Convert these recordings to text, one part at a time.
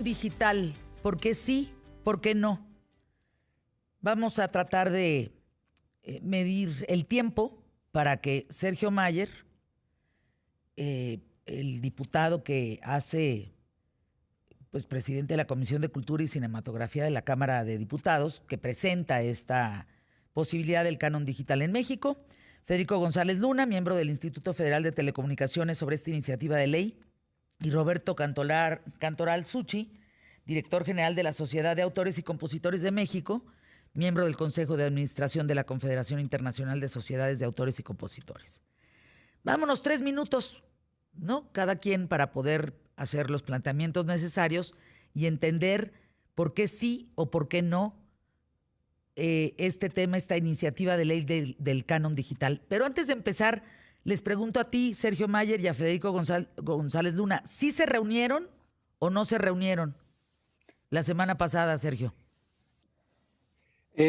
Digital, ¿por qué sí? ¿Por qué no? Vamos a tratar de medir el tiempo para que Sergio Mayer, el diputado que hace, pues presidente de la Comisión de Cultura y Cinematografía de la Cámara de Diputados, que presenta esta posibilidad del canon digital en México, Federico González Luna, miembro del Instituto Federal de Telecomunicaciones sobre esta iniciativa de ley, y Roberto Cantoral Suchi, director general de la Sociedad de Autores y Compositores de México, miembro del Consejo de Administración de la Confederación Internacional de Sociedades de Autores y Compositores. Vámonos 3 minutos, ¿no? Cada quien para poder hacer los planteamientos necesarios y entender por qué sí o por qué no este tema, esta iniciativa de ley del canon digital. Pero antes de empezar, les pregunto a ti, Sergio Mayer, y a Federico González Luna, ¿sí se reunieron o no se reunieron la semana pasada, Sergio?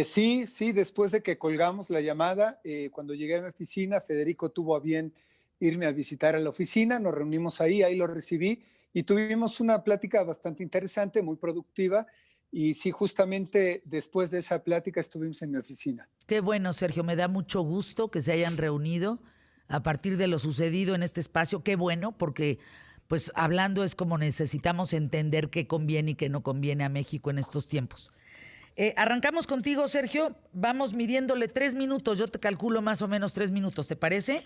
Sí, después de que colgamos la llamada, cuando llegué a mi oficina, Federico tuvo a bien irme a visitar a la oficina, nos reunimos ahí lo recibí y tuvimos una plática bastante interesante, muy productiva, y sí, justamente después de esa plática estuvimos en mi oficina. Qué bueno, Sergio, me da mucho gusto que se hayan reunido a partir de lo sucedido en este espacio. Qué bueno, porque pues hablando es como necesitamos entender qué conviene y qué no conviene a México en estos tiempos. Arrancamos contigo, Sergio. Vamos midiéndole 3 minutos. Yo te calculo más o menos 3 minutos. ¿Te parece?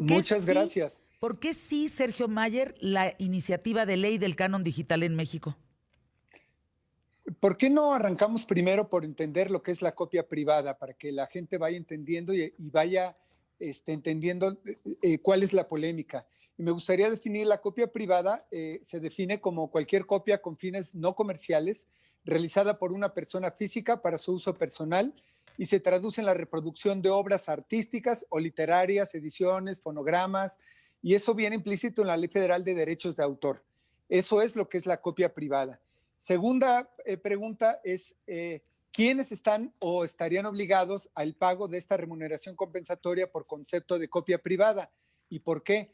Muchas gracias. ¿Por qué sí, Sergio Mayer, la iniciativa de ley del canon digital en México? ¿Por qué no arrancamos primero por entender lo que es la copia privada, para que la gente vaya entendiendo y vaya entendiendo cuál es la polémica? Y me gustaría definir la copia privada, se define como cualquier copia con fines no comerciales, realizada por una persona física para su uso personal y se traduce en la reproducción de obras artísticas o literarias, ediciones, fonogramas, y eso viene implícito en la Ley Federal de Derechos de Autor. Eso es lo que es la copia privada. Segunda pregunta es, ¿quiénes están o estarían obligados al pago de esta remuneración compensatoria por concepto de copia privada? ¿Y por qué?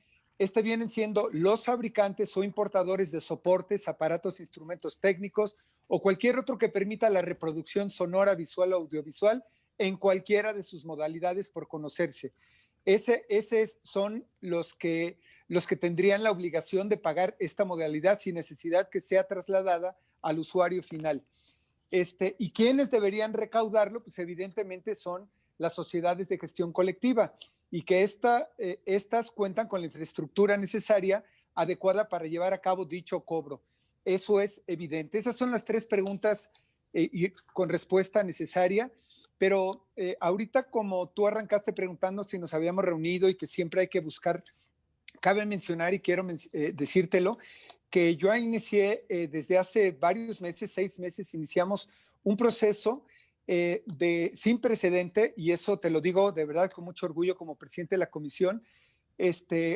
Vienen siendo los fabricantes o importadores de soportes, aparatos, instrumentos técnicos o cualquier otro que permita la reproducción sonora, visual o audiovisual en cualquiera de sus modalidades por conocerse. Son los que tendrían la obligación de pagar esta modalidad sin necesidad que sea trasladada al usuario final. ¿Y quiénes deberían recaudarlo? Pues evidentemente son las sociedades de gestión colectiva y que estas cuentan con la infraestructura necesaria, adecuada para llevar a cabo dicho cobro. Eso es evidente. Esas son las 3 preguntas y con respuesta necesaria, pero ahorita como tú arrancaste preguntando si nos habíamos reunido y que siempre hay que buscar, cabe mencionar y quiero decírtelo, que yo inicié desde hace varios meses, 6 meses, iniciamos un proceso sin precedente, y eso te lo digo de verdad con mucho orgullo como presidente de la comisión.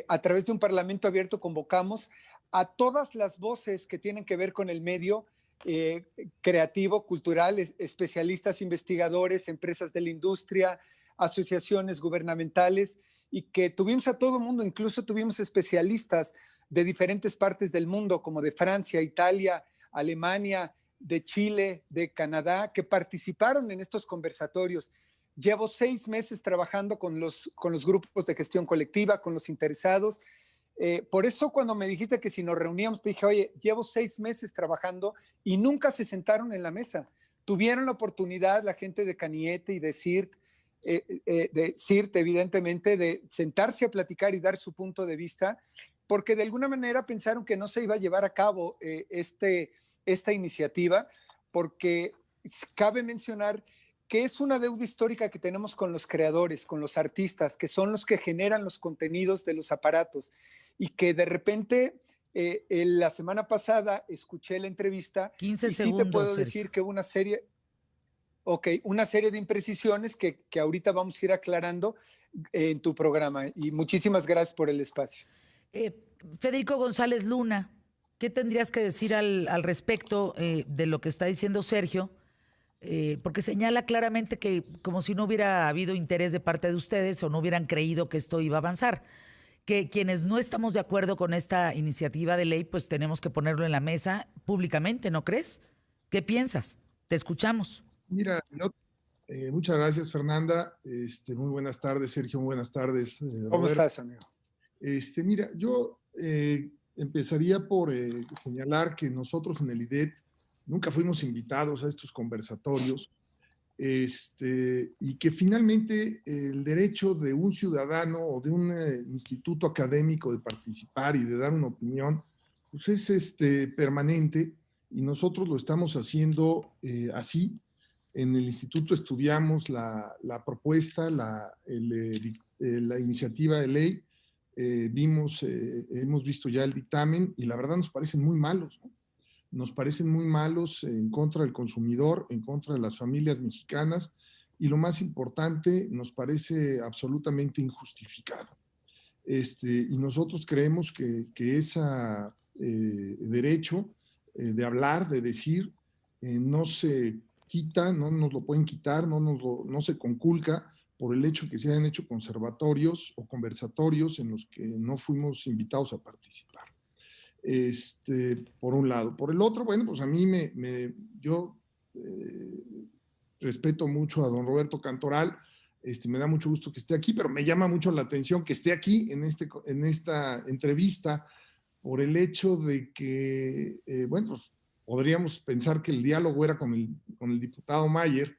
A través de un parlamento abierto convocamos a todas las voces que tienen que ver con el medio creativo, cultural, especialistas, investigadores, empresas de la industria, asociaciones gubernamentales, y que tuvimos a todo el mundo, incluso tuvimos especialistas de diferentes partes del mundo, como de Francia, Italia, Alemania, de Chile, de Canadá, que participaron en estos conversatorios. Llevo 6 meses trabajando con los grupos de gestión colectiva, con los interesados. Por eso cuando me dijiste que si nos reuníamos, te dije, oye, llevo 6 meses trabajando y nunca se sentaron en la mesa. Tuvieron la oportunidad la gente de Caniete y de CIRT, evidentemente, de sentarse a platicar y dar su punto de vista, porque de alguna manera pensaron que no se iba a llevar a cabo esta iniciativa, porque cabe mencionar que es una deuda histórica que tenemos con los creadores, con los artistas, que son los que generan los contenidos de los aparatos, y que de repente la semana pasada escuché la entrevista 15 y sí te segundos, puedo Sergio. decir que una serie de imprecisiones que ahorita vamos a ir aclarando en tu programa, y muchísimas gracias por el espacio. Federico González Luna, ¿qué tendrías que decir al respecto de lo que está diciendo Sergio? Porque señala claramente que como si no hubiera habido interés de parte de ustedes o no hubieran creído que esto iba a avanzar. que quienes no estamos de acuerdo con esta iniciativa de ley, pues tenemos que ponerlo en la mesa públicamente, ¿no crees? ¿Qué piensas? Te escuchamos. Mira, muchas gracias, Fernanda. Muy buenas tardes, Sergio. Muy buenas tardes, ¿Cómo Roberto. estás, amigo? Mira, yo empezaría por señalar que nosotros en el IDET nunca fuimos invitados a estos conversatorios, y que finalmente el derecho de un ciudadano o de un instituto académico de participar y de dar una opinión, pues es permanente, y nosotros lo estamos haciendo así. En el instituto estudiamos la propuesta, la iniciativa de ley, hemos visto ya el dictamen y la verdad nos parecen muy malos, ¿no? Nos parecen muy malos en contra del consumidor, en contra de las familias mexicanas, y lo más importante, nos parece absolutamente injustificado. Y nosotros creemos que ese derecho de hablar, de decir, no se quita, no nos lo pueden quitar, no se conculca por el hecho que se hayan hecho conservatorios o conversatorios en los que no fuimos invitados a participar. Por un lado. Por el otro, bueno, pues a mí yo respeto mucho a don Roberto Cantoral, me da mucho gusto que esté aquí, pero me llama mucho la atención que esté aquí en esta entrevista por el hecho de que, bueno, pues podríamos pensar que el diálogo era con el diputado Mayer,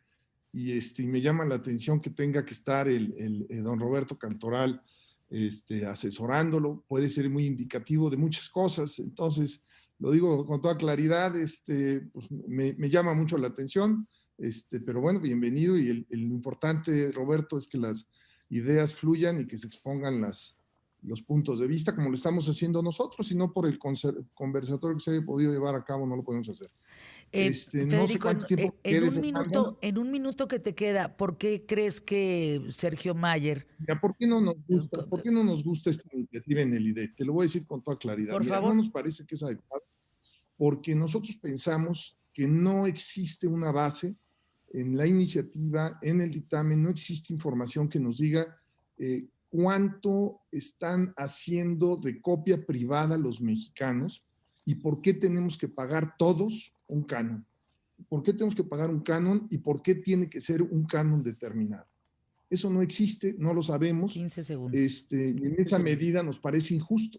y me llama la atención que tenga que estar el don Roberto Cantoral asesorándolo. Puede ser muy indicativo de muchas cosas. Entonces, lo digo con toda claridad, pues me llama mucho la atención, pero bueno, bienvenido, y lo importante, Roberto, es que las ideas fluyan y que se expongan los puntos de vista como lo estamos haciendo nosotros, y no por el conversatorio que se haya podido llevar a cabo, no lo podemos hacer. Federico, no sé cuánto tiempo quede, en un minuto que te queda, ¿por qué crees que Sergio Mayer? Mira, ¿por qué no nos gusta esta iniciativa en el IDET? Te lo voy a decir con toda claridad. Por Mira, favor. no nos parece que es adecuado, porque nosotros pensamos que no existe una base en la iniciativa, en el dictamen, no existe información que nos diga cuánto están haciendo de copia privada los mexicanos y por qué tenemos que pagar todos un canon. ¿Por qué tenemos que pagar un canon y por qué tiene que ser un canon determinado? Eso no existe, no lo sabemos. 15 segundos. Y en esa medida nos parece injusto.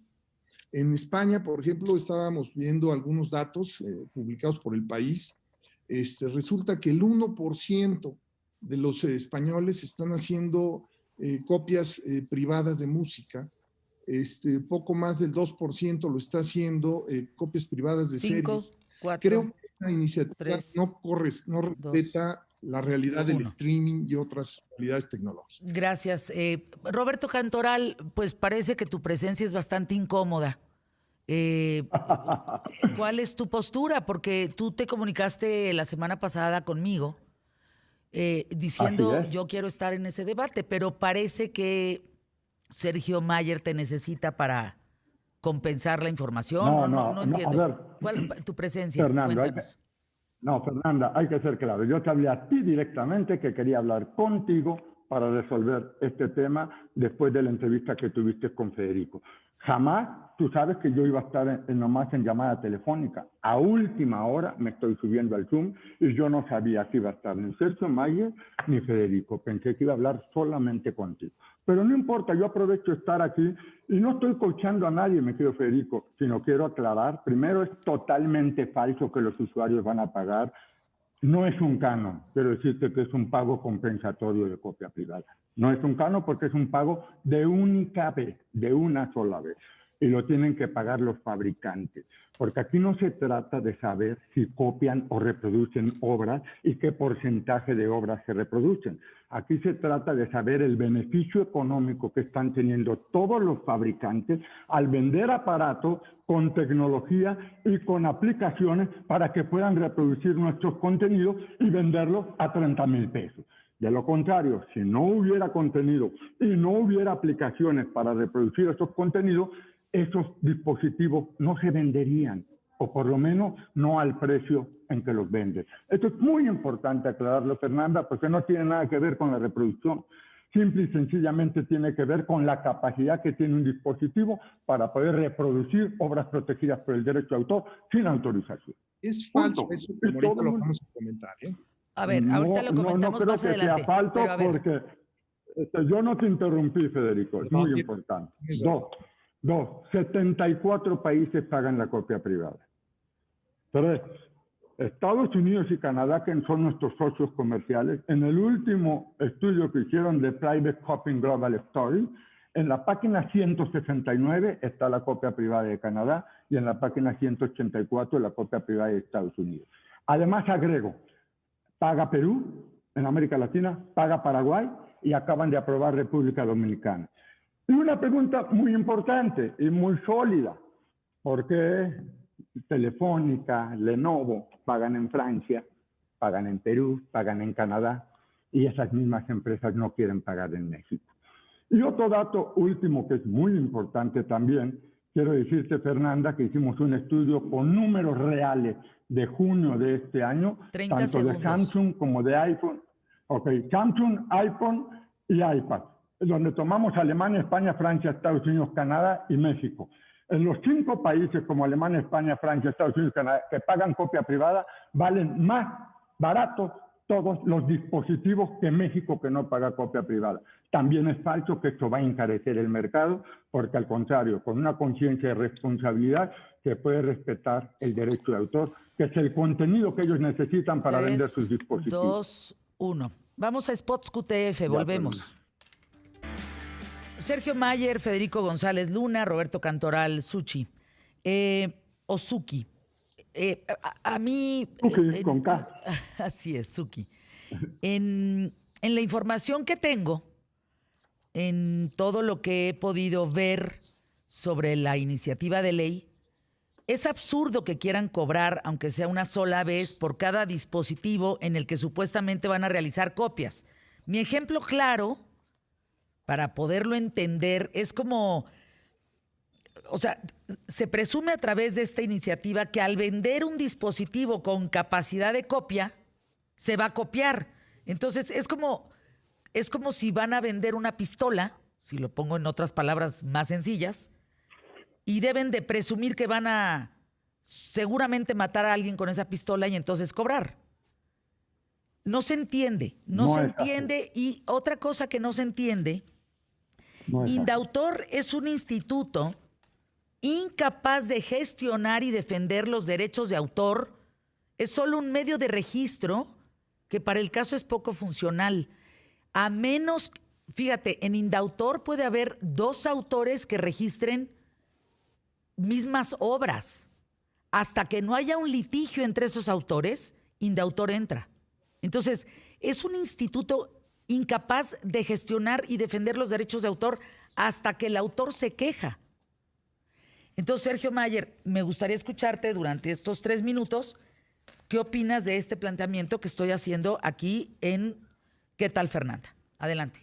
En España, por ejemplo, estábamos viendo algunos datos publicados por El País. Resulta que el 1% de los españoles están haciendo copias privadas de música. Poco más del 2% lo está haciendo copias privadas de 5, series. 4, Creo que esta iniciativa 3, no respeta la realidad del streaming y otras realidades tecnológicas. Gracias. Roberto Cantoral, pues parece que tu presencia es bastante incómoda. ¿Cuál es tu postura? Porque tú te comunicaste la semana pasada conmigo diciendo yo quiero estar en ese debate, pero parece que Sergio Mayer te necesita para compensar la información. No entiendo. A ver, ¿Cuál tu presencia? Fernando, Cuéntanos. Fernanda, hay que ser claro. Yo te hablé a ti directamente que quería hablar contigo para resolver este tema después de la entrevista que tuviste con Federico. Jamás, tú sabes que yo iba a estar nomás en llamada telefónica. A última hora me estoy subiendo al Zoom y yo no sabía si iba a estar ni Sergio Mayer ni Federico. Pensé que iba a hablar solamente contigo. Pero no importa, yo aprovecho estar aquí y no estoy coachando a nadie, me querido Federico, sino quiero aclarar. Primero, es totalmente falso que los usuarios van a pagar. No es un canon, quiero decirte que es un pago compensatorio de copia privada. No es un canon porque es un pago de única vez, de una sola vez. Y lo tienen que pagar los fabricantes. Porque aquí no se trata de saber si copian o reproducen obras y qué porcentaje de obras se reproducen. Aquí se trata de saber el beneficio económico que están teniendo todos los fabricantes al vender aparatos con tecnología y con aplicaciones para que puedan reproducir nuestros contenidos y venderlos a 30,000 pesos. De lo contrario, si no hubiera contenido y no hubiera aplicaciones para reproducir esos contenidos, esos dispositivos no se venderían, o por lo menos no al precio en que los venden. Esto es muy importante aclararlo, Fernanda, porque no tiene nada que ver con la reproducción. Simple y sencillamente tiene que ver con la capacidad que tiene un dispositivo para poder reproducir obras protegidas por el derecho de autor sin autorización. Es falso Punto. eso, como ahorita lo vamos a comentar, ¿eh? A ver, ahorita lo comentamos creo más que adelante. sea falso Pero a ver, porque yo no te interrumpí, Federico, es No, muy tienes- importante. tienes razón. Dos, 74 países pagan la copia privada. Tres, Estados Unidos y Canadá, que son nuestros socios comerciales, en el último estudio que hicieron de Private Copying Global Story, en la página 169 está la copia privada de Canadá y en la página 184 la copia privada de Estados Unidos. Además, agrego, paga Perú, en América Latina, paga Paraguay y acaban de aprobar República Dominicana. Y una pregunta muy importante y muy sólida, ¿por qué Telefónica, Lenovo pagan en Francia, pagan en Perú, pagan en Canadá y esas mismas empresas no quieren pagar en México? Y otro dato último que es muy importante también, quiero decirte, Fernanda, que hicimos un estudio con números reales de junio de este año, 30 tanto segundos. de Samsung como de iPhone. Ok, Samsung, iPhone y iPad, donde tomamos Alemania, España, Francia, Estados Unidos, Canadá y México. En los 5 países como Alemania, España, Francia, Estados Unidos, Canadá, que pagan copia privada, valen más baratos todos los dispositivos que México, que no paga copia privada. También es falso que esto va a encarecer el mercado, porque al contrario, con una conciencia de responsabilidad, se puede respetar el derecho de autor, que es el contenido que ellos necesitan para vender sus 3, dispositivos. 2, 1. Vamos a Spots QTF, volvemos. Sergio Mayer, Federico González Luna, Roberto Cantoral, Suchi. Suki. A mí... Suki, con K. Así es, Suki. En la información que tengo, en todo lo que he podido ver sobre la iniciativa de ley, es absurdo que quieran cobrar, aunque sea una sola vez, por cada dispositivo en el que supuestamente van a realizar copias. Mi ejemplo claro, para poderlo entender, es como... O sea, se presume a través de esta iniciativa que al vender un dispositivo con capacidad de copia, se va a copiar. Entonces, es como si van a vender una pistola, si lo pongo en otras palabras más sencillas, y deben de presumir que van a seguramente matar a alguien con esa pistola y entonces cobrar. No se entiende, no se entiende. Y otra cosa que no se entiende, Indautor es un instituto incapaz de gestionar y defender los derechos de autor, es solo un medio de registro que para el caso es poco funcional. A menos, fíjate, en Indautor puede haber 2 autores que registren mismas obras. Hasta que no haya un litigio entre esos autores, Indautor entra. Entonces, es un instituto incapaz de gestionar y defender los derechos de autor hasta que el autor se queja. Entonces, Sergio Mayer, me gustaría escucharte durante estos 3 minutos. ¿Qué opinas de este planteamiento que estoy haciendo aquí en ¿Qué tal, Fernanda? Adelante.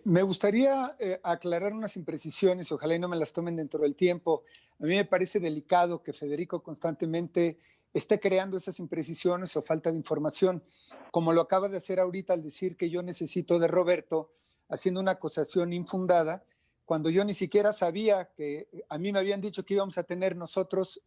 Me gustaría aclarar unas imprecisiones, ojalá y no me las tomen dentro del tiempo. A mí me parece delicado que Federico constantemente esté creando esas imprecisiones o falta de información, como lo acaba de hacer ahorita al decir que yo necesito de Roberto, haciendo una acusación infundada, cuando yo ni siquiera sabía que a mí me habían dicho que íbamos a tener nosotros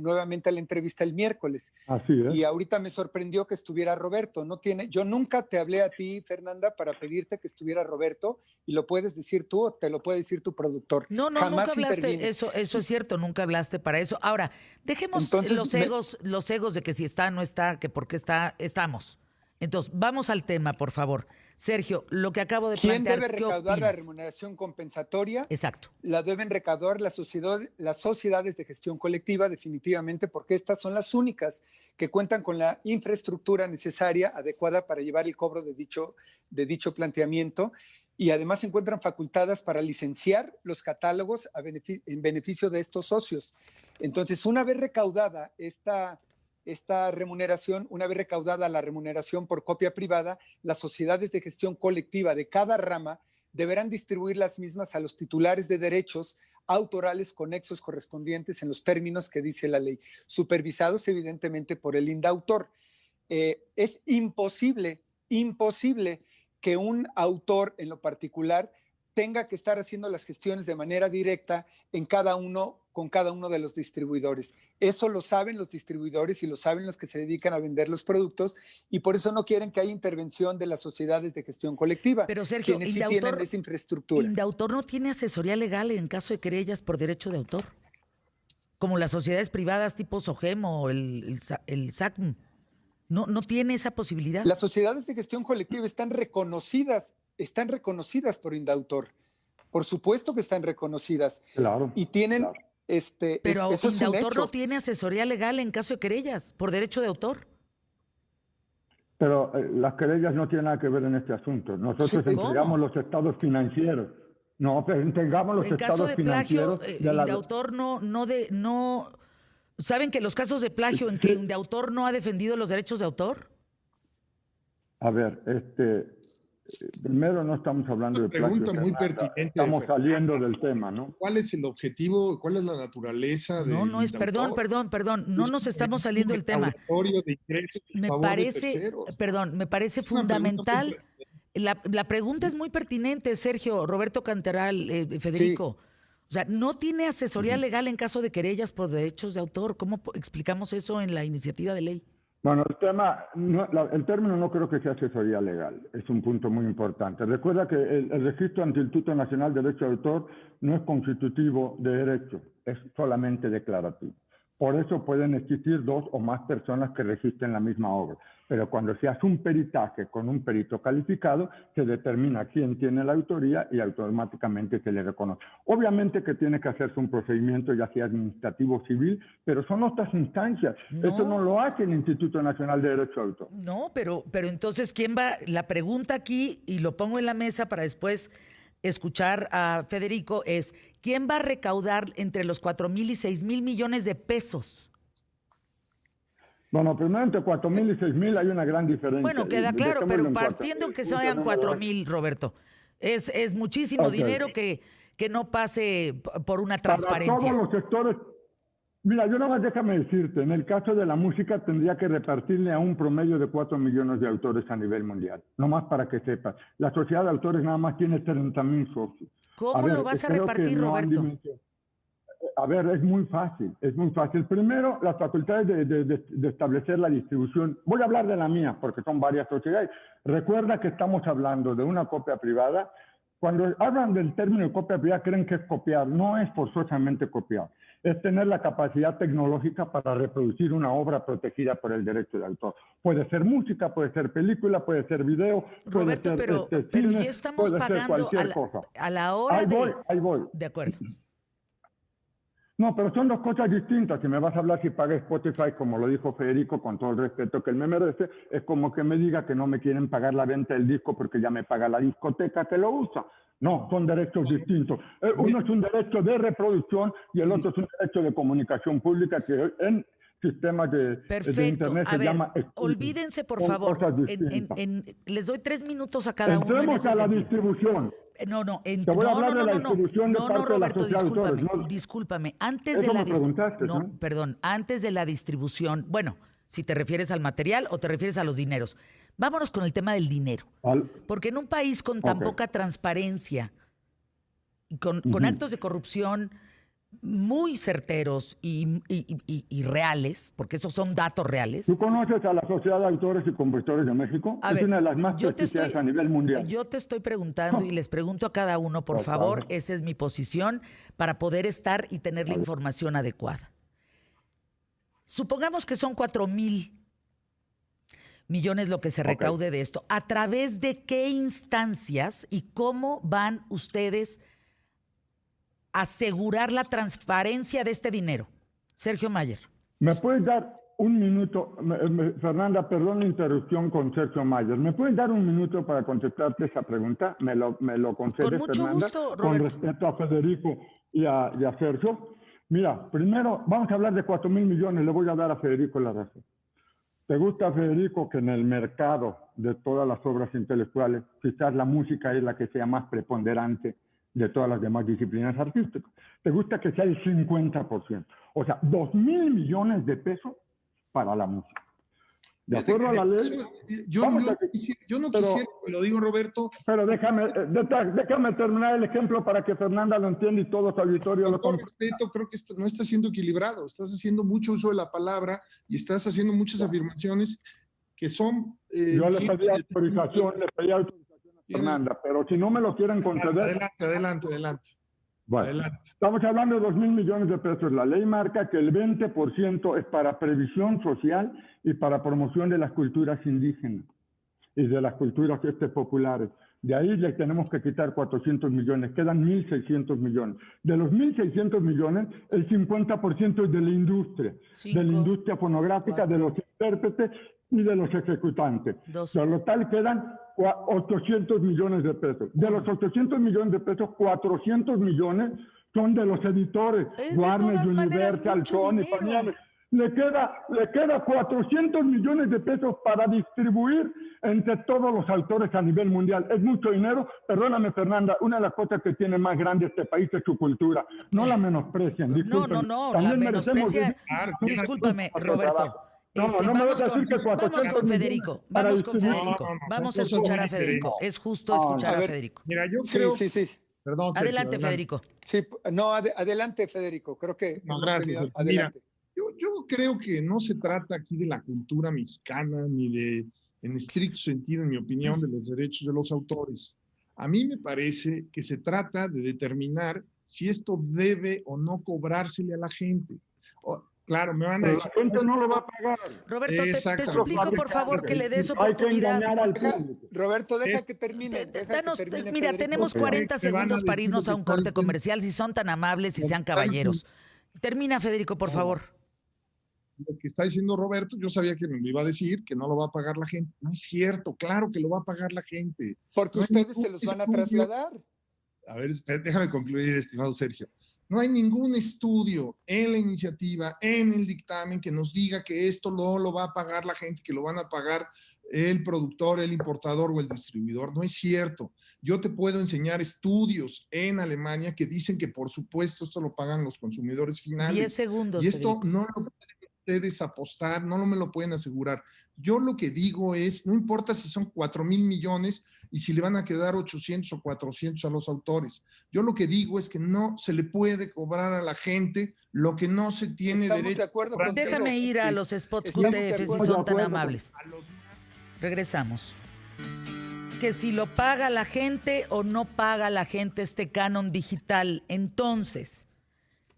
nuevamente la entrevista el miércoles. Así es. Y ahorita me sorprendió que estuviera Roberto. Yo nunca te hablé a ti, Fernanda, para pedirte que estuviera Roberto, y lo puedes decir tú o te lo puede decir tu productor. No, Jamás nunca hablaste, intervine. eso es cierto, nunca hablaste para eso. Ahora, dejemos Entonces, los egos de que si está, no está, que por qué está, estamos. Entonces, vamos al tema, por favor. Sergio, lo que acabo de ¿quién plantear, debe ¿qué recaudar la opinas? remuneración compensatoria? Exacto. La deben recaudar las sociedades de gestión colectiva, definitivamente, porque estas son las únicas que cuentan con la infraestructura necesaria, adecuada para llevar el cobro de dicho planteamiento, y además se encuentran facultadas para licenciar los catálogos en beneficio de estos socios. Entonces, una vez recaudada esta remuneración, una vez recaudada la remuneración por copia privada, las sociedades de gestión colectiva de cada rama deberán distribuir las mismas a los titulares de derechos autorales conexos correspondientes en los términos que dice la ley, supervisados evidentemente por el Indautor. Es imposible que un autor en lo particular tenga que estar haciendo las gestiones de manera directa con cada uno de los distribuidores. Eso lo saben los distribuidores y lo saben los que se dedican a vender los productos, y por eso no quieren que haya intervención de las sociedades de gestión colectiva, Pero Sergio, quienes sí tienen esa infraestructura. Indautor no tiene asesoría legal en caso de querellas por derecho de autor, como las sociedades privadas tipo SOGEM o el SACM. No tiene esa posibilidad. Las sociedades de gestión colectiva están reconocidas por Indautor. Por supuesto que están reconocidas. Claro. Y tienen, claro. Pero eso es un Indautor hecho. no tiene asesoría legal en caso de querellas por derecho de autor. Pero las querellas no tienen nada que ver en este asunto. Nosotros entregamos los estados financieros. No, pero entregamos los estados financieros. En caso de plagio, Indautor no... ¿Saben que los casos de plagio en que Indautor no ha defendido los derechos de autor? A ver, primero no estamos hablando de plagio. Pregunta muy pertinente. Estamos saliendo del tema, ¿no? ¿Cuál es el objetivo? ¿Cuál es la naturaleza de No es, perdón, no nos estamos saliendo del tema. Me parece fundamental. La pregunta es muy pertinente, Sergio, Roberto Cantoral, Federico. Sí. O sea, no tiene asesoría legal en caso de querellas por derechos de autor. ¿Cómo explicamos eso en la iniciativa de ley? Bueno, el término no creo que sea asesoría legal. Es un punto muy importante. Recuerda que el registro ante el Instituto Nacional de Derecho de Autor no es constitutivo de derecho, es solamente declarativo. Por eso pueden existir 2 o más personas que registren la misma obra. Pero cuando se hace un peritaje con un perito calificado, se determina quién tiene la autoría y automáticamente se le reconoce. Obviamente que tiene que hacerse un procedimiento, ya sea administrativo o civil, pero son otras instancias. Eso no lo hace el Instituto Nacional de Derecho de Autor. No, pero entonces, ¿quién va? La pregunta aquí, y lo pongo en la mesa para después escuchar a Federico, es ¿quién va a recaudar entre los 4,000 y 6,000 millones de pesos? Bueno, primero entre 4,000 y 6,000 hay una gran diferencia. Bueno, queda claro, pero partiendo que sean 4,000, Roberto, es muchísimo dinero que no pase por una transparencia. Para todos los sectores. Mira, yo nada más déjame decirte, en el caso de la música tendría que repartirle a un promedio de 4 millones de autores a nivel mundial, nomás para que sepas. La sociedad de autores nada más tiene 30,000 socios. ¿Cómo lo vas a repartir, Roberto? A ver, es muy fácil, es muy fácil. Primero, las facultades de establecer la distribución. Voy a hablar de la mía, porque son varias sociedades. Recuerda que estamos hablando de una copia privada. Cuando hablan del término de copia privada, creen que es copiar. No es forzosamente copiar. Es tener la capacidad tecnológica para reproducir una obra protegida por el derecho de autor. Puede ser música, puede ser película, puede ser video, Roberto, puede ser pero cine, ya estamos pagando a la hora Ahí voy. De acuerdo. No, pero son 2 cosas distintas. Si me vas a hablar si paga Spotify, como lo dijo Federico, con todo el respeto que él me merece, es como que me diga que no me quieren pagar la venta del disco porque ya me paga la discoteca que lo usa. No, son derechos distintos. Uno es un derecho de reproducción y el otro es un derecho de comunicación pública que en sistemas de Internet se llama... Olvídense, por favor. Les doy 3 minutos a cada uno en ese sentido. Entremos a la distribución. No, Roberto, discúlpame. Antes de la distribución, bueno, si te refieres al material o te refieres a los dineros. Vámonos con el tema del dinero. Porque en un país con tan poca transparencia, con actos de corrupción muy certeros y reales, porque esos son datos reales. ¿Tú conoces a la Sociedad de Autores y Compositores de México? Es una de las más prestigiadas a nivel mundial. Yo te estoy preguntando y les pregunto a cada uno, por favor, esa es mi posición para poder estar y tener la información adecuada. Supongamos que son 4,000 millones lo que se recaude de esto. ¿A través de qué instancias y cómo van ustedes asegurar la transparencia de este dinero? Sergio Mayer. ¿Me puedes dar un minuto? Fernanda, perdón la interrupción con Sergio Mayer. ¿Me puedes dar un minuto para contestarte esa pregunta? ¿Me lo concedes, con mucho Fernanda? Gusto, Roberto. Con respecto a Federico y a Sergio. Mira, primero vamos a hablar de 4,000 millones. Le voy a dar a Federico la razón. ¿Te gusta, Federico, que en el mercado de todas las obras intelectuales, quizás la música es la que sea más preponderante de todas las demás disciplinas artísticas? ¿Te gusta que sea el 50%? O sea, 2,000 millones de pesos para la música. De acuerdo a la ley. Yo no quisiera, lo digo, Roberto. Pero déjame terminar el ejemplo para que Fernanda lo entienda y todo su auditorio lo comprenda. Con respeto, creo que esto no está siendo equilibrado. Estás haciendo mucho uso de la palabra y estás haciendo muchas afirmaciones que son... yo le pedí autorización a Fernanda, pero si no me lo quieren conceder... Adelante. Bueno, estamos hablando de 2,000 millones de pesos. La ley marca que el 20% es para previsión social y para promoción de las culturas indígenas y de las culturas populares. De ahí le tenemos que quitar 400 millones, quedan 1.600 millones. De los 1.600 millones, el 50% es de la industria fonográfica, de los intérpretes y de los ejecutantes. Por lo tal quedan 800 millones de pesos. De los 800 millones de pesos, 400 millones son de los editores, Warner, Universal, Sony, Pañales. Le queda 400 millones de pesos para distribuir entre todos los autores a nivel mundial. Es mucho dinero. Perdóname, Fernanda, una de las cosas que tiene más grande este país es su cultura. No la menosprecien. No, la menosprecia. Discúlpame, Roberto. Vamos con Federico. Vamos a escuchar a Federico. Es justo escuchar a Federico. Mira, yo creo... Sí. Perdón, adelante, Federico. Sí, no, adelante, Federico. Creo que... No, gracias. Adelante. Mira, yo creo que no se trata aquí de la cultura mexicana, ni de, en estricto sentido, en mi opinión, de los derechos de los autores. A mí me parece que se trata de determinar si esto debe o no cobrársele a la gente. Claro, me van a decir... La gente no lo va a pagar. Roberto, te suplico, por favor, que le des oportunidad. Roberto, deja que termine. Mira, tenemos 40 segundos para irnos a un corte comercial, si son tan amables y sean caballeros. Termina, Federico, por favor. Lo que está diciendo Roberto, yo sabía que me lo iba a decir, que no lo va a pagar la gente. No es cierto, claro que lo va a pagar la gente. Porque ustedes se los van a trasladar. A ver, déjame concluir, estimado Sergio. No hay ningún estudio en la iniciativa, en el dictamen, que nos diga que esto no lo va a pagar la gente, que lo van a pagar el productor, el importador o el distribuidor. No es cierto. Yo te puedo enseñar estudios en Alemania que dicen que, por supuesto, esto lo pagan los consumidores finales. 10 segundos. Y esto Federico. no lo pueden ustedes apostar, no me lo pueden asegurar. Yo lo que digo es, no importa si son 4,000 millones y si le van a quedar 800 o 400 a los autores. Yo lo que digo es que no se le puede cobrar a la gente lo que no se tiene derecho. De acuerdo contigo. Déjame ir a los spots QTF si son tan amables. Regresamos. Que si lo paga la gente o no paga la gente este canon digital. Entonces,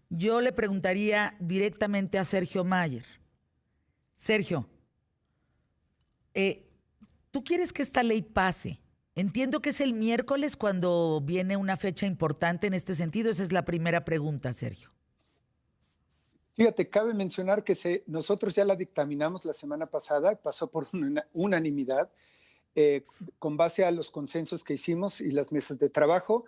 yo le preguntaría directamente a Sergio Mayer. Sergio, ¿tú quieres que esta ley pase? Entiendo que es el miércoles cuando viene una fecha importante en este sentido. Esa es la primera pregunta, Sergio. Fíjate, cabe mencionar que nosotros ya la dictaminamos la semana pasada, pasó por unanimidad, con base a los consensos que hicimos y las mesas de trabajo.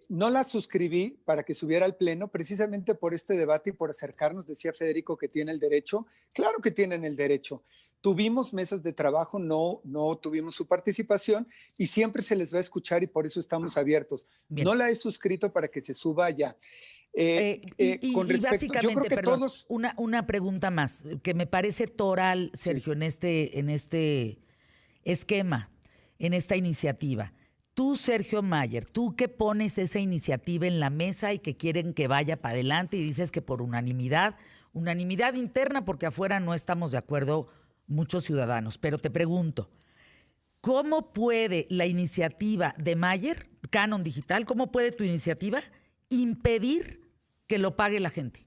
No la suscribí para que subiera al pleno precisamente por este debate y por acercarnos. Decía Federico que tiene el derecho. Claro que tienen el derecho. Tuvimos mesas de trabajo, no tuvimos su participación y siempre se les va a escuchar y por eso estamos abiertos. Bien. No la he suscrito para que se suba allá. Con respecto, básicamente, yo creo que perdón, todos... una pregunta más que me parece toral, Sergio, sí. en este esquema, en esta iniciativa. Tú, Sergio Mayer, tú que pones esa iniciativa en la mesa y que quieren que vaya para adelante y dices que por unanimidad interna, porque afuera no estamos de acuerdo muchos ciudadanos. Pero te pregunto, ¿cómo puede la iniciativa de Mayer, Canon Digital, cómo puede tu iniciativa impedir que lo pague la gente?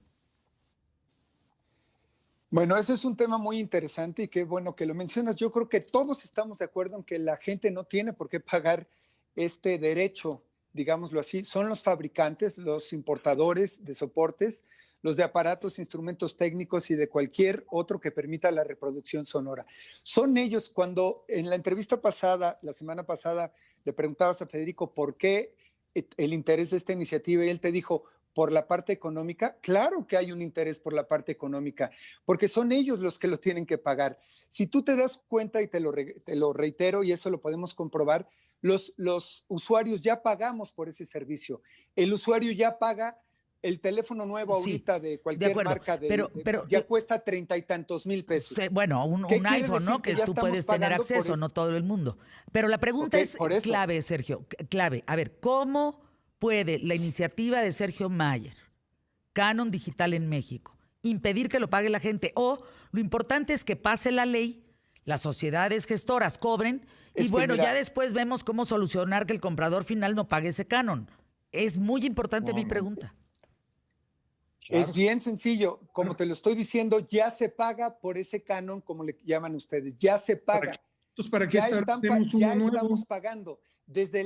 Bueno, ese es un tema muy interesante y qué bueno que lo mencionas. Yo creo que todos estamos de acuerdo en que la gente no tiene por qué pagar este derecho, digámoslo así. Son los fabricantes, los importadores de soportes, los de aparatos, instrumentos técnicos y de cualquier otro que permita la reproducción sonora. Son ellos. Cuando en la entrevista pasada, la semana pasada, le preguntabas a Federico por qué el interés de esta iniciativa y él te dijo, por la parte económica. Claro que hay un interés por la parte económica, porque son ellos los que lo tienen que pagar. Si tú te das cuenta, y te lo reitero, y eso lo podemos comprobar, los usuarios ya pagamos por ese servicio. El usuario ya paga el teléfono nuevo ahorita de cualquier acuerdo, marca pero ya cuesta 30 y tantos mil pesos. Bueno, un ¿Qué quiere iPhone, ¿no? decir Que ya tú estamos puedes tener pagando por acceso, eso? no todo el mundo. Pero la pregunta Ok, es por eso. clave, Sergio, clave. A ver, ¿cómo puede la iniciativa de Sergio Mayer, Canon Digital en México, impedir que lo pague la gente? O lo importante es que pase la ley, las sociedades gestoras cobren y Es que bueno, mira, ya después vemos cómo solucionar que el comprador final no pague ese Canon. Es muy importante mi pregunta. Claro. es bien sencillo. Como te lo estoy diciendo, ya se paga por ese Canon, como le llaman ustedes. Ya se paga. Entonces, ¿para qué Ya establecemos uno nuevo? estamos pagando. Desde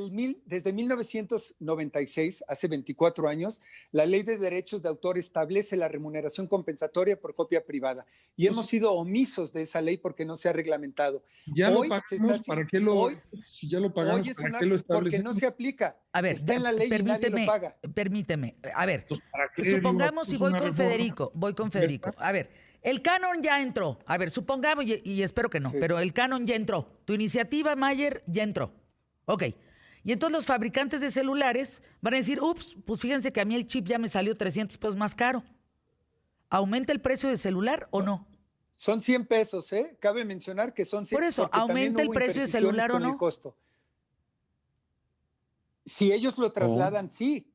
1996, hace 24 años, la Ley de Derechos de Autor establece la remuneración compensatoria por copia privada. Y hemos sido omisos de esa ley porque no se ha reglamentado. Ya lo Hoy se está pagamos, ¿para qué lo, hoy, si ya lo hoy pagamos, es ¿para una, qué lo porque establecemos? no se aplica. A ver, Está en la ley y nadie lo paga. Permíteme. A ver, Entonces, ¿para qué? supongamos, y Hacemos voy una con reforma Federico, completa. A ver, el Canon ya entró. A ver, supongamos, y espero que no, Sí. pero el Canon ya entró. Tu iniciativa, Mayer, ya entró. Ok. Y entonces los fabricantes de celulares van a decir, ups, pues fíjense que a mí el chip ya me salió 300 pesos más caro. ¿Aumenta el precio del celular o no? Son 100 pesos, ¿eh? Cabe mencionar que son 100 Por eso, porque también ¿aumenta el hubo precio de imprecisiones celular o con no? el costo. Si ellos lo trasladan, sí.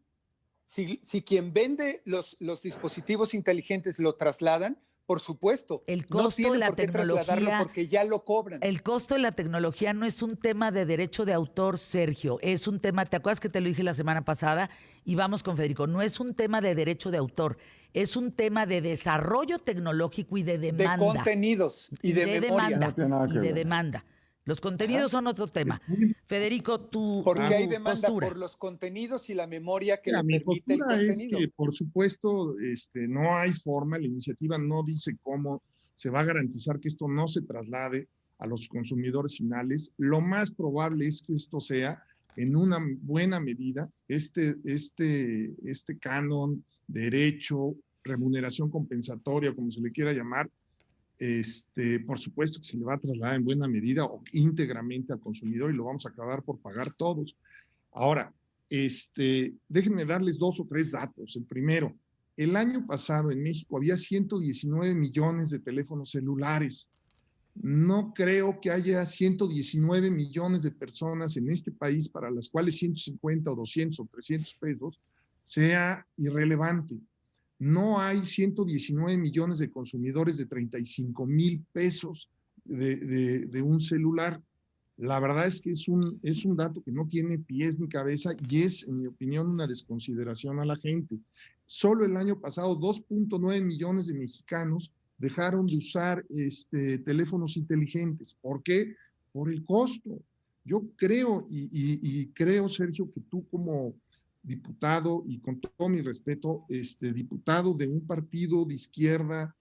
Si quien vende los dispositivos inteligentes lo trasladan, por supuesto. El No costo de tienen la por qué trasladarlo tecnología. porque ya lo cobran. El costo de la tecnología no es un tema de derecho de autor, Sergio. Es un tema, ¿te acuerdas que te lo dije la semana pasada? Y vamos con Federico. No es un tema de derecho de autor. Es un tema de desarrollo tecnológico y de demanda. De contenidos y de memoria. demanda. No tiene nada Y que de ver. demanda. Los contenidos son otro tema. Federico, Porque hay tu demanda postura. por los contenidos y la memoria que Mira, le mi permite el postura es contenido. que, por supuesto, no hay forma, la iniciativa no dice cómo se va a garantizar que esto no se traslade a los consumidores finales. Lo más probable es que esto sea, en una buena medida, este canon, derecho, remuneración compensatoria, como se le quiera llamar, por supuesto que se le va a trasladar en buena medida o íntegramente al consumidor y lo vamos a acabar por pagar todos. Ahora, déjenme darles 2 o 3 datos. El primero, el año pasado en México había 119 millones de teléfonos celulares. No creo que haya 119 millones de personas en este país para las cuales 150 o 200 o 300 pesos sea irrelevante. No hay 119 millones de consumidores de 35 mil pesos de un celular. La verdad es que es un dato que no tiene pies ni cabeza y es, en mi opinión, una desconsideración a la gente. Solo el año pasado, 2.9 millones de mexicanos dejaron de usar teléfonos inteligentes. ¿Por qué? Por el costo. Yo creo, y creo, Sergio, que tú como diputado, y con todo mi respeto, diputado de un partido de izquierda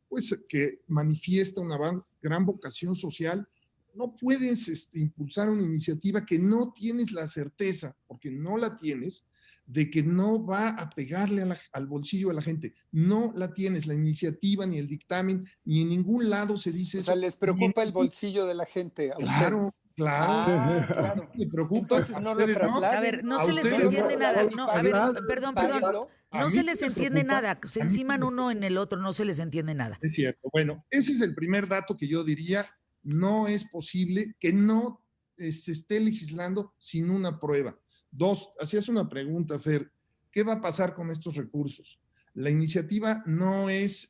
pues, que manifiesta una gran vocación social, no puedes impulsar una iniciativa que no tienes la certeza, porque no la tienes, de que no va a pegarle al bolsillo de la gente. No la tienes, la iniciativa, ni el dictamen, ni en ningún lado se dice eso. O sea, les preocupa el bolsillo de la gente a Claro, ustedes. claro. Claro. Me preocupa. Entonces no lo ¿Ustedes no? trasladen. A ver, no A se les ustedes entiende no. nada. No, a ver, perdón. Páguenlo. A No mí se sí les me entiende preocupa. nada. Se A mí sí enciman me uno en el otro, no se les entiende nada. Es cierto. Bueno, ese es el primer dato que yo diría. No es posible que no se esté legislando sin una prueba. 2, hacías una pregunta, Fer. ¿Qué va a pasar con estos recursos? La iniciativa no es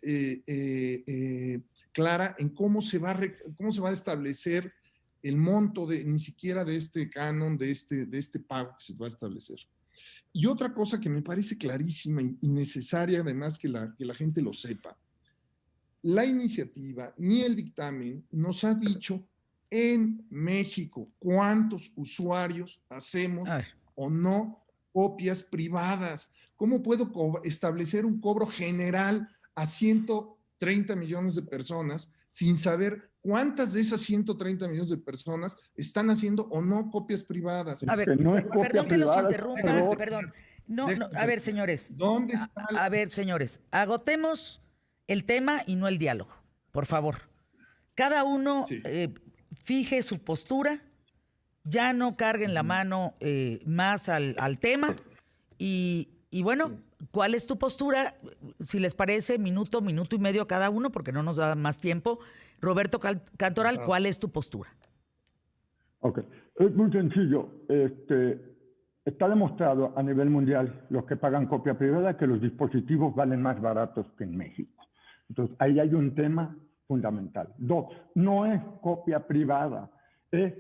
clara en cómo se va a establecer el monto ni siquiera de este canon, de este pago que se va a establecer. Y otra cosa que me parece clarísima y necesaria, además que la gente lo sepa, la iniciativa ni el dictamen nos ha dicho en México cuántos usuarios hacemos o no copias privadas. ¿Cómo puedo establecer un cobro general a 130 millones de personas sin saber cuántas de esas 130 millones de personas están haciendo o no copias privadas? A ver, no es copia perdón que los privada, interrumpa, perdón. No, a ver, señores. ¿Dónde está? A ver, señores, agotemos el tema y no el diálogo, por favor. Cada uno Sí. fije su postura, ya no carguen la mano más al tema y Y bueno, ¿cuál es tu postura? Si les parece, minuto y medio cada uno, porque no nos da más tiempo. Roberto Cantoral, ¿cuál es tu postura? Ok, es muy sencillo. Está demostrado a nivel mundial, los que pagan copia privada, que los dispositivos valen más baratos que en México. Entonces, ahí hay un tema fundamental. 2, no es copia privada,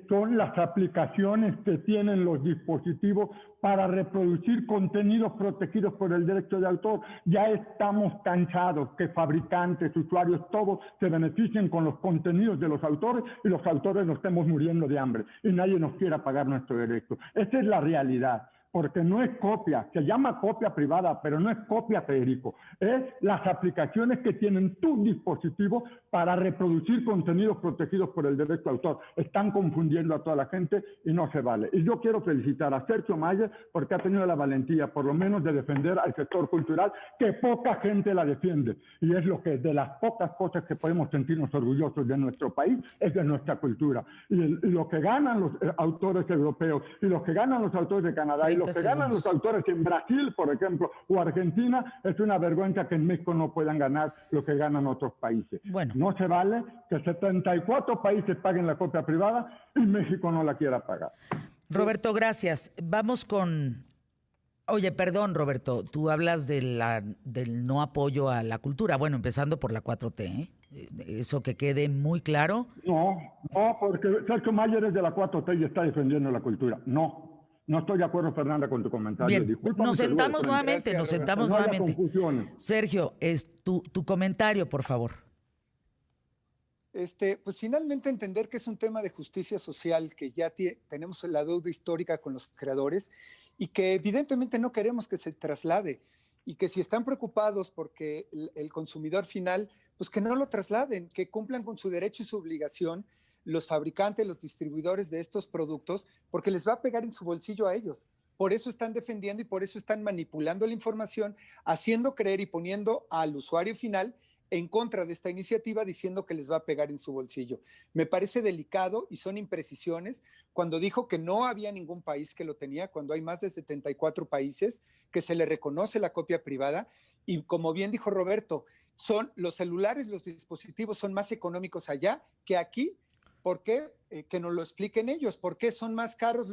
son las aplicaciones que tienen los dispositivos para reproducir contenidos protegidos por el derecho de autor. Ya estamos cansados que fabricantes, usuarios, todos se beneficien con los contenidos de los autores y los autores nos estemos muriendo de hambre y nadie nos quiera pagar nuestro derecho. Esa es la realidad. Porque no es copia, se llama copia privada, pero no es copia, Federico. Es las aplicaciones que tienen tus dispositivos para reproducir contenidos protegidos por el derecho de autor. Están confundiendo a toda la gente y no se vale. Y yo quiero felicitar a Sergio Mayer porque ha tenido la valentía, por lo menos, de defender al sector cultural, que poca gente la defiende. Y es lo que, de las pocas cosas que podemos sentirnos orgullosos de nuestro país, es de nuestra cultura. Y lo que ganan los autores europeos, y lo que ganan los autores de Canadá, y lo que ganan los autores en Brasil, por ejemplo, o Argentina, es una vergüenza que en México no puedan ganar lo que ganan otros países. Bueno. No se vale que 74 países paguen la copia privada y México no la quiera pagar. Roberto, gracias. Vamos con... Oye, perdón, Roberto, tú hablas del no apoyo a la cultura. Bueno, empezando por la 4T, ¿eh? Eso que quede muy claro. No, porque Sergio Mayer es de la 4T y está defendiendo la cultura. No estoy de acuerdo, Fernanda, con tu comentario. Bien, Discúlpame, nos sentamos nuevamente, Gracias, nos sentamos no haya nuevamente. confusiones. Sergio, tu comentario, por favor. Pues finalmente entender que es un tema de justicia social, que ya tenemos la deuda histórica con los creadores y que evidentemente no queremos que se traslade y que si están preocupados porque el consumidor final, pues que no lo trasladen, que cumplan con su derecho y su obligación los fabricantes, los distribuidores de estos productos, porque les va a pegar en su bolsillo a ellos. Por eso están defendiendo y por eso están manipulando la información, haciendo creer y poniendo al usuario final en contra de esta iniciativa, diciendo que les va a pegar en su bolsillo. Me parece delicado y son imprecisiones cuando dijo que no había ningún país que lo tenía, cuando hay más de 74 países que se le reconoce la copia privada. Y como bien dijo Roberto, son los celulares, los dispositivos son más económicos allá que aquí. ¿Por qué? Que nos lo expliquen ellos. ¿Por qué son más caros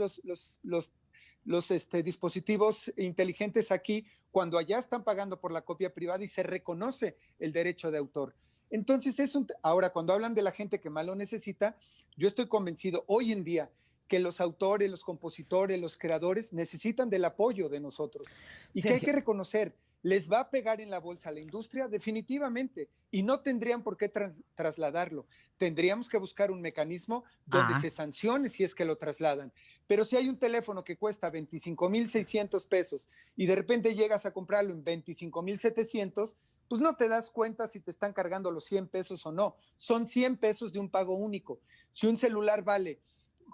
los dispositivos inteligentes aquí cuando allá están pagando por la copia privada y se reconoce el derecho de autor? Entonces, ahora, cuando hablan de la gente que más lo necesita, yo estoy convencido hoy en día que los autores, los compositores, los creadores necesitan del apoyo de nosotros y que hay que reconocer. ¿Les va a pegar en la bolsa a la industria? Definitivamente. Y no tendrían por qué trasladarlo. Tendríamos que buscar un mecanismo donde se sancione si es que lo trasladan. Pero si hay un teléfono que cuesta 25,600 pesos y de repente llegas a comprarlo en 25,700, pues no te das cuenta si te están cargando los 100 pesos o no. Son 100 pesos de un pago único. Si un celular vale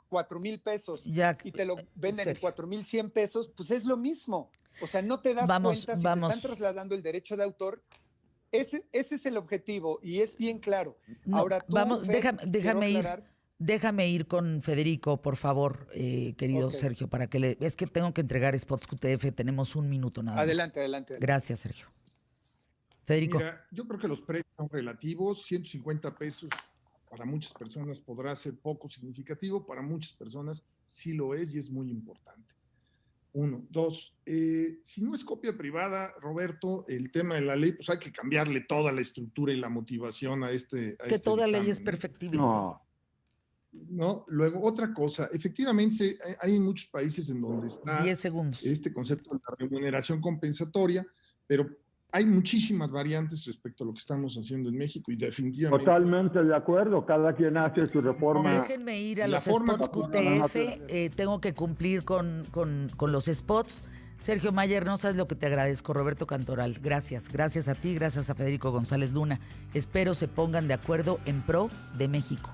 4,000 pesos y te lo venden en 4,100 pesos, pues es lo mismo. O sea, no te das cuenta si te están trasladando el derecho de autor. Ese es el objetivo y es bien claro. No, ahora tú, déjame ir con Federico, por favor, querido Sergio, para que es que tengo que entregar spots QTF, tenemos un minuto nada más. Adelante. Gracias, Sergio. Federico. Mira, yo creo que los precios son relativos, 150 pesos para muchas personas podrá ser poco significativo, para muchas personas sí lo es y es muy importante. 1, 2, si no es copia privada, Roberto, el tema de la ley, pues hay que cambiarle toda la estructura y la motivación a que toda ley es perfectible. No, luego otra cosa, efectivamente hay muchos países en donde está 10 segundos. Este concepto de la remuneración compensatoria, pero hay muchísimas variantes respecto a lo que estamos haciendo en México y definitivamente... Totalmente de acuerdo, cada quien hace su reforma. Déjenme ir a los spots QTF, tengo que cumplir con los spots. Sergio Mayer, no sabes lo que te agradezco. Roberto Cantoral, gracias a ti, gracias a Federico González Luna. Espero se pongan de acuerdo en pro de México.